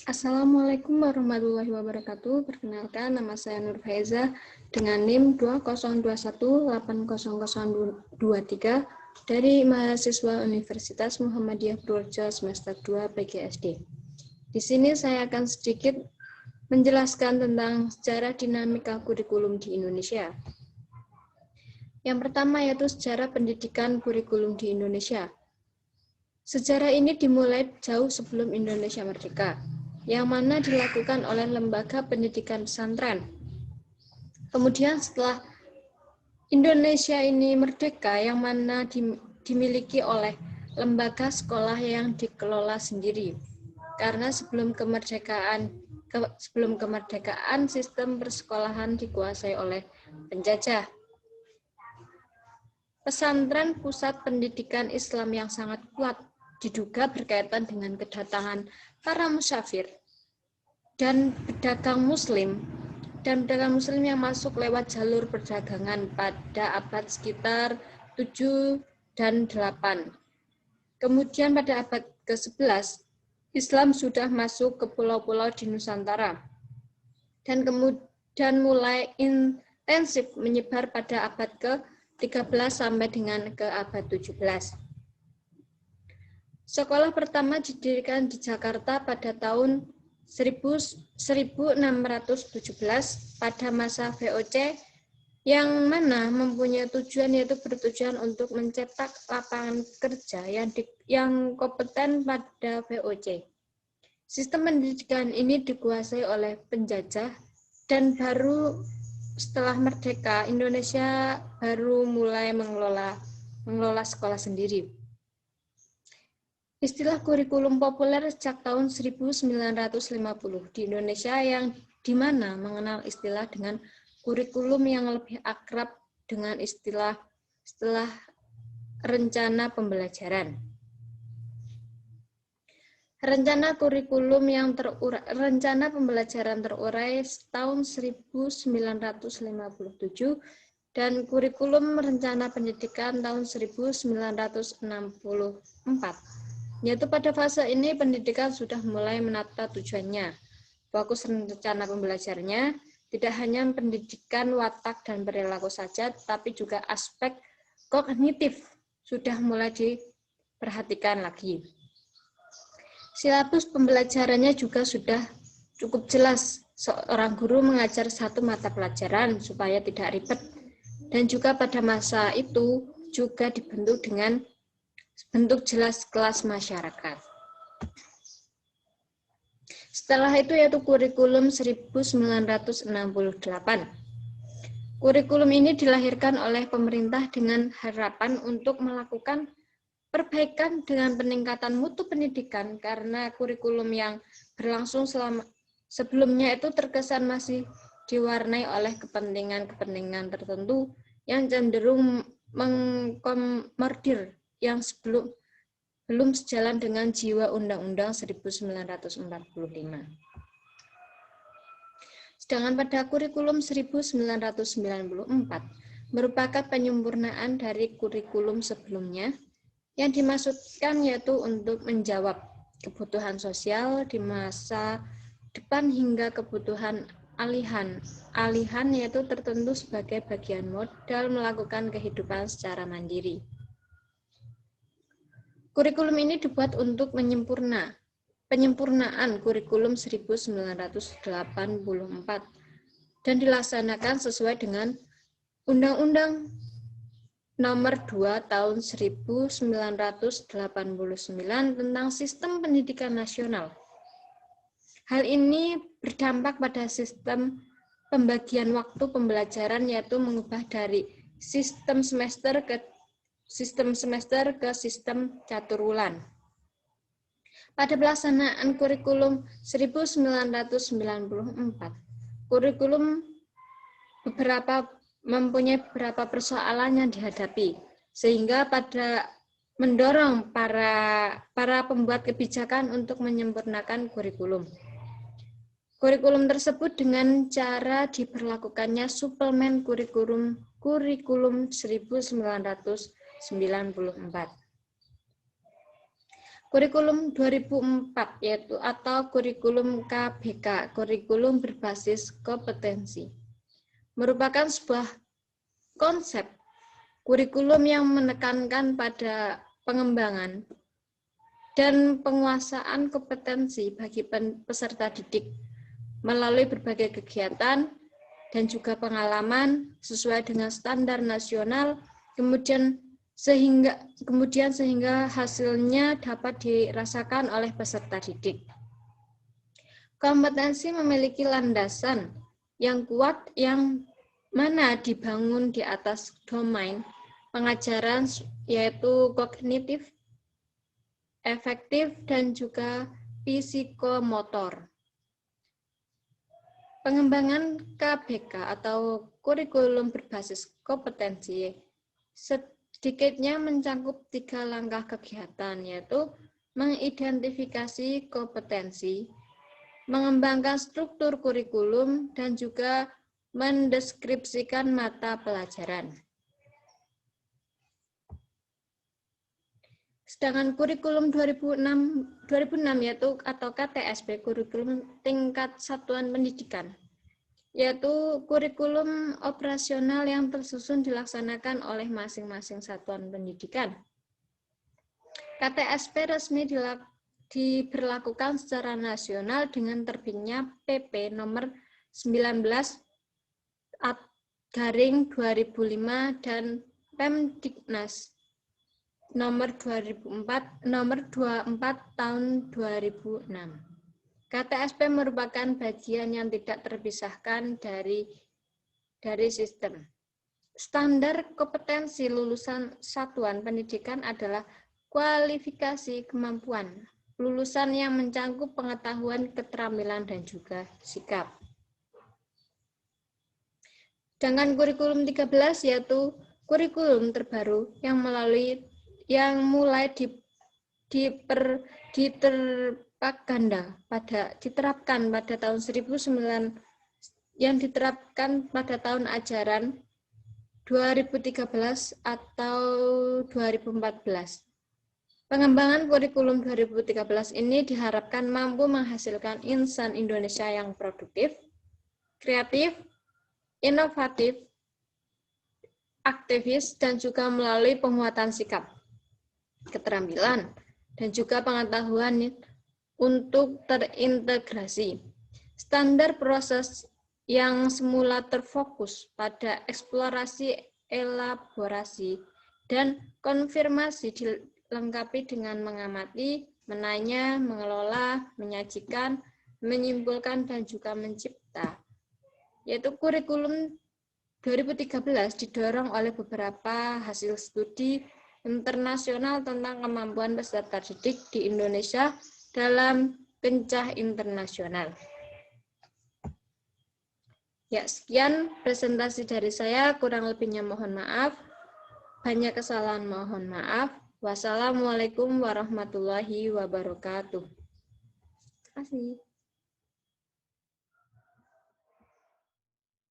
Assalamualaikum warahmatullahi wabarakatuh. Perkenalkan, nama saya Nur Faiza dengan NIM 2021800023 dari mahasiswa Universitas Muhammadiyah Purworejo semester 2 PGSD. Di sini saya akan sedikit menjelaskan tentang sejarah dinamika kurikulum di Indonesia. Yang pertama yaitu sejarah pendidikan kurikulum di Indonesia. Sejarah ini dimulai jauh sebelum Indonesia merdeka, yang mana dilakukan oleh lembaga pendidikan pesantren. Kemudian setelah Indonesia ini merdeka, yang mana dimiliki oleh lembaga sekolah yang dikelola sendiri. Karena sebelum kemerdekaan sistem persekolahan dikuasai oleh penjajah. Pesantren pusat pendidikan Islam yang sangat kuat diduga berkaitan dengan kedatangan para musafir dan pedagang muslim yang masuk lewat jalur perdagangan pada abad sekitar 7 dan 8. Kemudian pada abad ke-11, Islam sudah masuk ke pulau-pulau di Nusantara dan kemudian mulai intensif menyebar pada abad ke-13 sampai dengan ke abad 17. Sekolah pertama didirikan di Jakarta pada tahun 1617 pada masa VOC, yang mana mempunyai tujuan yaitu bertujuan untuk mencetak lapangan kerja yang kompeten pada VOC. Sistem pendidikan ini dikuasai oleh penjajah dan baru setelah merdeka Indonesia baru mulai mengelola sekolah sendiri. Istilah kurikulum populer sejak tahun 1950 di Indonesia, yang dimana mengenal istilah dengan kurikulum yang lebih akrab dengan istilah rencana pembelajaran. Rencana pembelajaran terurai tahun 1957 dan kurikulum rencana pendidikan tahun 1964. Yaitu pada fase ini pendidikan sudah mulai menata tujuannya. Fokus rencana pembelajarannya tidak hanya pendidikan watak dan perilaku saja, tapi juga aspek kognitif sudah mulai diperhatikan lagi. Silabus pembelajarannya juga sudah cukup jelas. Seorang guru mengajar satu mata pelajaran supaya tidak ribet. Dan juga pada masa itu juga dibentuk dengan bentuk jelas kelas masyarakat. Setelah itu yaitu kurikulum 1968. Kurikulum ini dilahirkan oleh pemerintah dengan harapan untuk melakukan perbaikan dengan peningkatan mutu pendidikan, karena kurikulum yang berlangsung sebelumnya itu terkesan masih diwarnai oleh kepentingan tertentu yang cenderung mengkomodir, yang belum sejalan dengan jiwa Undang-Undang 1945. Sedangkan pada kurikulum 1994 merupakan penyempurnaan dari kurikulum sebelumnya, yang dimaksudkan yaitu untuk menjawab kebutuhan sosial di masa depan hingga kebutuhan alihan yaitu tertentu sebagai bagian modal melakukan kehidupan secara mandiri. Kurikulum ini dibuat untuk penyempurnaan kurikulum 1984 dan dilaksanakan sesuai dengan Undang-Undang Nomor 2 Tahun 1989 tentang Sistem Pendidikan Nasional. Hal ini berdampak pada sistem pembagian waktu pembelajaran, yaitu mengubah dari sistem semester ke sistem catur wulan. Pada pelaksanaan kurikulum 1994, kurikulum mempunyai beberapa persoalan yang dihadapi, sehingga pada mendorong para pembuat kebijakan untuk menyempurnakan kurikulum. Kurikulum tersebut dengan cara diberlakukannya suplemen kurikulum 1994. Kurikulum 2004 yaitu atau kurikulum KBK, kurikulum berbasis kompetensi, merupakan sebuah konsep kurikulum yang menekankan pada pengembangan dan penguasaan kompetensi bagi peserta didik melalui berbagai kegiatan dan juga pengalaman sesuai dengan standar nasional, kemudian sehingga hasilnya dapat dirasakan oleh peserta didik. Kompetensi memiliki landasan yang kuat yang mana dibangun di atas domain pengajaran yaitu kognitif, efektif, dan juga psikomotor. Pengembangan KBK atau kurikulum berbasis kompetensi sedikitnya mencakup 3 langkah kegiatan, yaitu mengidentifikasi kompetensi, mengembangkan struktur kurikulum, dan juga mendeskripsikan mata pelajaran. Sedangkan kurikulum 2006 yaitu atau KTSP, kurikulum tingkat satuan pendidikan, yaitu kurikulum operasional yang tersusun dilaksanakan oleh masing-masing satuan pendidikan. KTSP resmi diberlakukan secara nasional dengan terbitnya PP nomor 19/2005 dan Pemdiknas nomor 24 tahun 2006. KTSP merupakan bagian yang tidak terpisahkan dari sistem. Standar kompetensi lulusan satuan pendidikan adalah kualifikasi kemampuan lulusan yang mencakup pengetahuan, keterampilan, dan juga sikap. Sedangkan kurikulum 13 yaitu kurikulum terbaru yang mulai diterapkan pada tahun 19 yang diterapkan pada tahun ajaran 2013 atau 2014. Pengembangan kurikulum 2013 ini diharapkan mampu menghasilkan insan Indonesia yang produktif, kreatif, inovatif, aktivis, dan juga melalui penguatan sikap, keterampilan, dan juga pengetahuan untuk terintegrasi. Standar proses yang semula terfokus pada eksplorasi, elaborasi, dan konfirmasi dilengkapi dengan mengamati, menanya, mengelola, menyajikan, menyimpulkan, dan juga mencipta. Yaitu kurikulum 2013 didorong oleh beberapa hasil studi internasional tentang kemampuan peserta didik di Indonesia dalam kancah internasional. Ya, sekian presentasi dari saya, kurang lebihnya mohon maaf. Banyak kesalahan mohon maaf. Wassalamualaikum warahmatullahi wabarakatuh. Terima kasih.